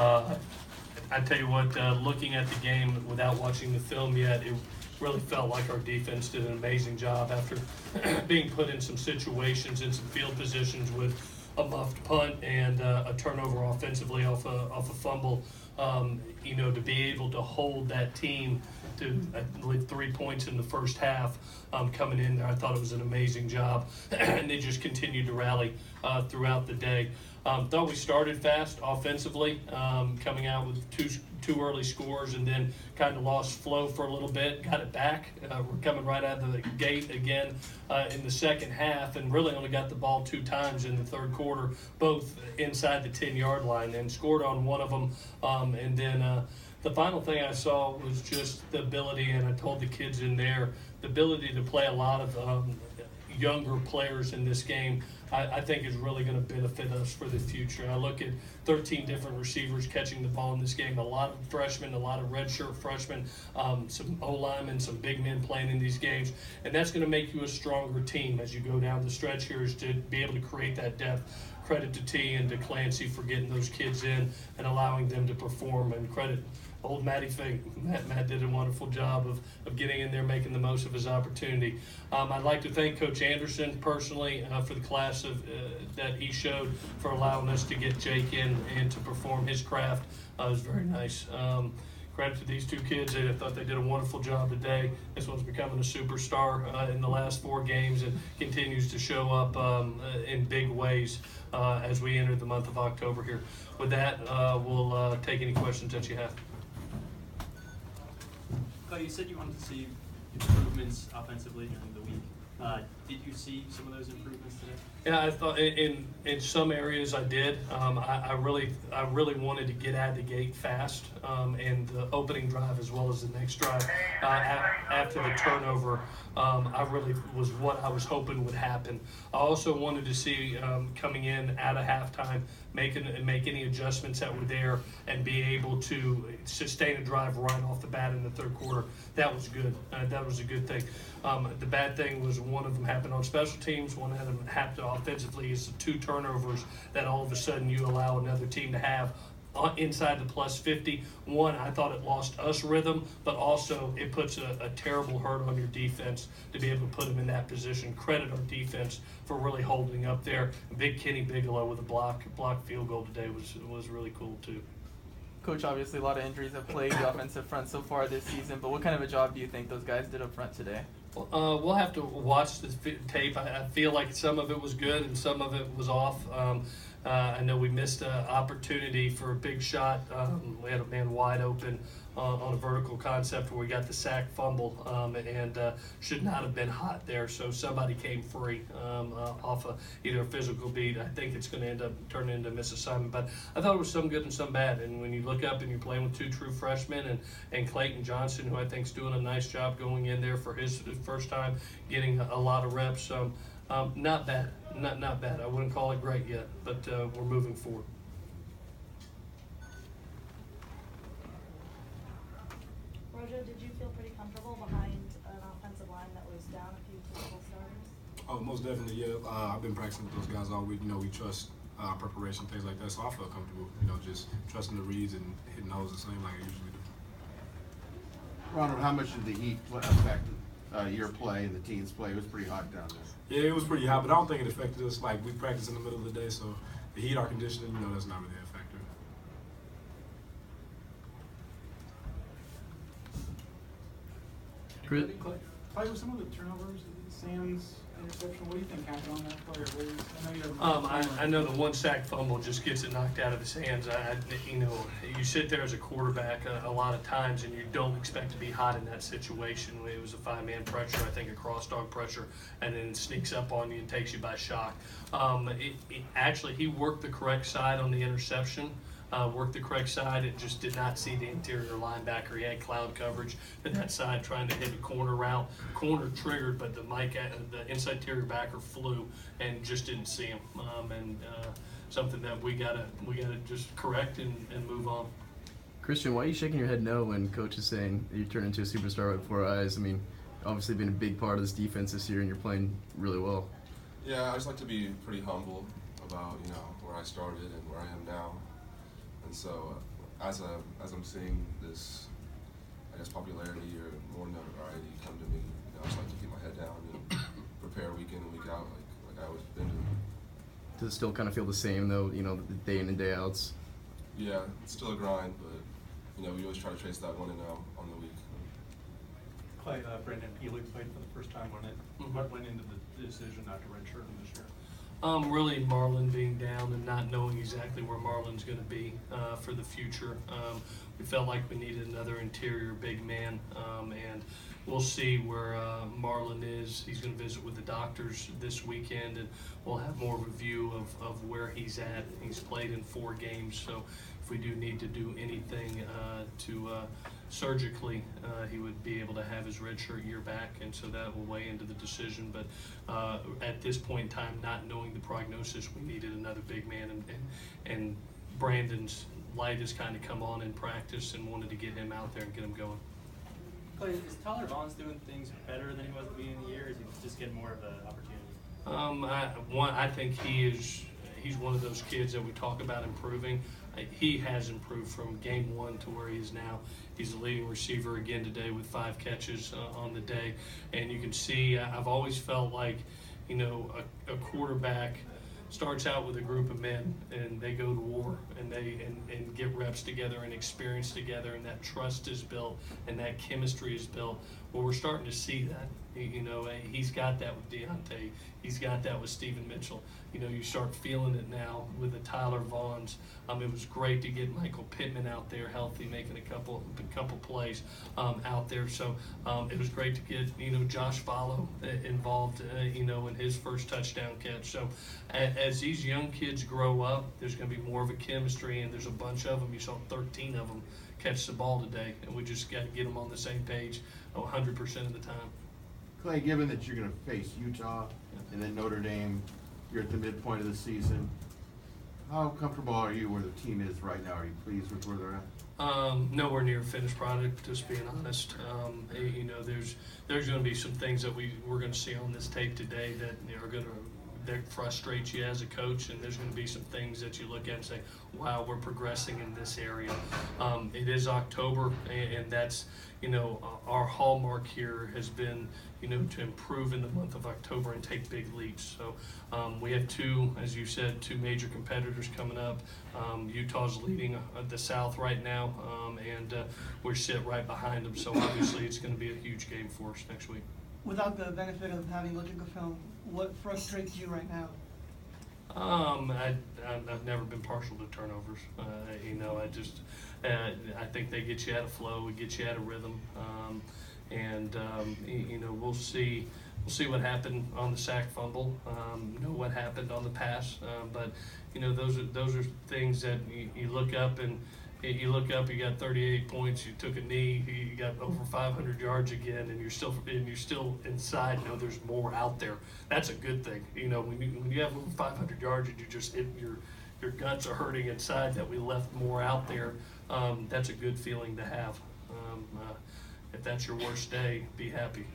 I tell you what, looking at the game without watching the film yet, it really felt like our defense did an amazing job after being put in some situations, in some field positions with a muffed punt and a turnover offensively off a fumble. To be able to hold that team to, I believe, 3 points in the first half coming in there, I thought it was an amazing job. And they just continued to rally throughout the day. Thought we started fast offensively, coming out with two early scores, and then kind of lost flow for a little bit, got it back. We're coming right out of the gate again in the second half, and really only got the ball 2 times in the third quarter, both inside the 10-yard line, and scored on one of them. And then the final thing I saw was just the ability, and I told the kids in there, the ability to play a lot of younger players in this game, I think is really going to benefit us for the future. I look at 13 different receivers catching the ball in this game, a lot of freshmen, a lot of redshirt freshmen, some O-linemen, some big men playing in these games, and that's going to make you a stronger team as you go down the stretch here, is to be able to create that depth. Credit to T and to Clancy for getting those kids in and allowing them to perform, and credit old Matty Fink. Matt did a wonderful job of getting in there, making the most of his opportunity. I'd like to thank Coach Anderson personally for the class that he showed, for allowing us to get Jake in and to perform his craft. It was very nice. Credit to these 2 kids. I thought they did a wonderful job today. This one's becoming a superstar in the last 4 games and continues to show up in big ways as we enter the month of October here. With that, we'll take any questions that you have. You said you wanted to see improvements offensively during the week. Did you see some of those improvements today? Yeah, I thought in some areas I did. I really wanted to get out of the gate fast, and the opening drive as well as the next drive after the turnover. I really was what I was hoping would happen. I also wanted to see coming in out of halftime, make any adjustments that were there, and be able to sustain a drive right off the bat in the third quarter. That was good. That was a good thing. The bad thing was one of them happened on special teams. One of them happened offensively. Is the 2 turnovers that all of a sudden you allow another team to have inside the plus 50. One, I thought it lost us rhythm, but also it puts a terrible hurt on your defense to be able to put them in that position. Credit our defense for really holding up there. Big Kenny Bigelow with a block field goal today was really cool too. Coach, obviously a lot of injuries have plagued the offensive front so far this season, but what kind of a job do you think those guys did up front today? We'll have to watch the tape. I feel like some of it was good and some of it was off. I know we missed an opportunity for a big shot. We had a man wide open on a vertical concept where we got the sack fumble, and should not have been hot there. So somebody came free off of either a physical beat. I think it's going to end up turning into a misassignment. But I thought it was some good and some bad. And when you look up and you're playing with 2 true freshmen and Clayton Johnson, who I think is doing a nice job going in there for his first time, getting a lot of reps. Not bad. Not bad. I wouldn't call it great yet, but we're moving forward. Rojo, did you feel pretty comfortable behind an offensive line that was down a few physical starters? Oh, most definitely, yeah. I've been practicing with those guys all week. We trust preparation, things like that. So I feel comfortable, just trusting the reads and hitting holes the same like I usually do. Ronald, how much did the heat affect your play and the team's play? It was pretty hot down there. Yeah, it was pretty hot, but I don't think it affected us. Like, we practice in the middle of the day, so the heat, our conditioning, that's not really a factor. Clay, with some of the turnovers, Sam's interception, what do you think happened on that play? I know the 1 sack fumble just gets it knocked out of his hands. You sit there as a quarterback a lot of times and you don't expect to be hot in that situation. It was a 5-man pressure, I think a cross-dog pressure, and then it sneaks up on you and takes you by shock. Actually, he worked the correct side on the interception. Worked the correct side. It just did not see the interior linebacker. He had cloud coverage to that side, trying to hit a corner route. Corner triggered, but the inside interior backer flew and just didn't see him. Something that we gotta just correct and move on. Christian, why are you shaking your head no when Coach is saying that you turn into a superstar right before our eyes? I mean, obviously been a big part of this defense this year, and you're playing really well. Yeah, I just like to be pretty humble about where I started and where I am now. And And so as I'm seeing this, I guess, popularity or more notoriety come to me, you know, I just like to keep my head down and prepare week in and week out like I always been doing. Does it still kind of feel the same though? You know, the day in and day outs. Yeah, it's still a grind, but you know, we always try to chase that 1-0 on the week. Clay, Brandon Peely played for the first time on it. What went into the decision not to redshirt him this year? Really Marlon being down and not knowing exactly where Marlon's going to be for the future. We felt like we needed another interior big man, and we'll see where Marlon is. He's going to visit with the doctors this weekend, and we'll have more of a view of where he's at. He's played in 4 games, so if we do need to do anything to surgically, he would be able to have his redshirt year back, and so that will weigh into the decision. But at this point in time, not knowing the prognosis, we needed another big man, and Brandon's light has kind of come on in practice, and wanted to get him out there and get him going. Clay, is Tyler Vaughn's doing things better than he was at the beginning of the year, or is he just getting more of an opportunity? I think he's one of those kids that we talk about improving. He has improved from game 1 to where he is now. He's the leading receiver again today with 5 catches on the day. And you can see, I've always felt like, you know, a quarterback starts out with a group of men and they go to war and and get reps together and experience together, and that trust is built and that chemistry is built. Well, we're starting to see that. You know, he's got that with Deontay. He's got that with Stephen Mitchell. You know, you start feeling it now with the Tyler Vaughns. It was great to get Michael Pittman out there healthy, making a couple plays out there. So it was great to get, you know, Josh Follow involved, you know, in his first touchdown catch. So as these young kids grow up, there's going to be more of a chemistry, and there's a bunch of them. You saw 13 of them catch the ball today, and we just got to get them on the same page 100% of the time. Clay, given that you're going to face Utah and then Notre Dame, you're at the midpoint of the season, how comfortable are you where the team is right now? Are you pleased with where they're at? Nowhere near a finished product, just being honest. You know, there's going to be some things that we're going to see on this tape today that are going to frustrate you as a coach, and there's going to be some things that you look at and say, wow, we're progressing in this area. It is October, and that's, you know, our hallmark here has been, you know, to improve in the month of October and take big leaps. So we have 2, as you said, 2 major competitors coming up. Utah's leading the South right now, and we sit right behind them. So obviously it's going to be a huge game for us next week. Without the benefit of having looked at the film, what frustrates you right now? I've never been partial to turnovers. You know, I think they get you out of flow, it gets you out of rhythm, and you know, we'll see what happened on the sack fumble, know what happened on the pass, but you know, those are things that you look up and. You look up, you got 38 points, you took a knee, you got over 500 yards again, and you're still inside. You know, there's more out there. That's a good thing. You know, when you have over 500 yards and your guts are hurting inside that we left more out there, that's a good feeling to have. If that's your worst day, be happy.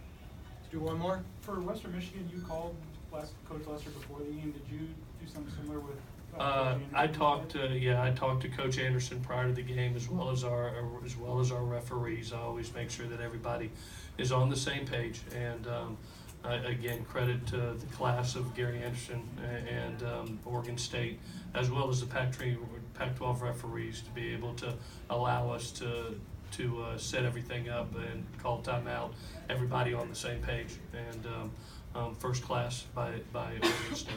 Let's do one more. For Western Michigan, you called Coach Lester before the game. Did you do something similar with I talked to Coach Anderson prior to the game, as well as our referees. I always make sure that everybody is on the same page. And again, credit to the class of Gary Anderson and Oregon State, as well as the Pac-12 referees, to be able to allow us to set everything up and call timeout. Everybody on the same page, and first class by Oregon State.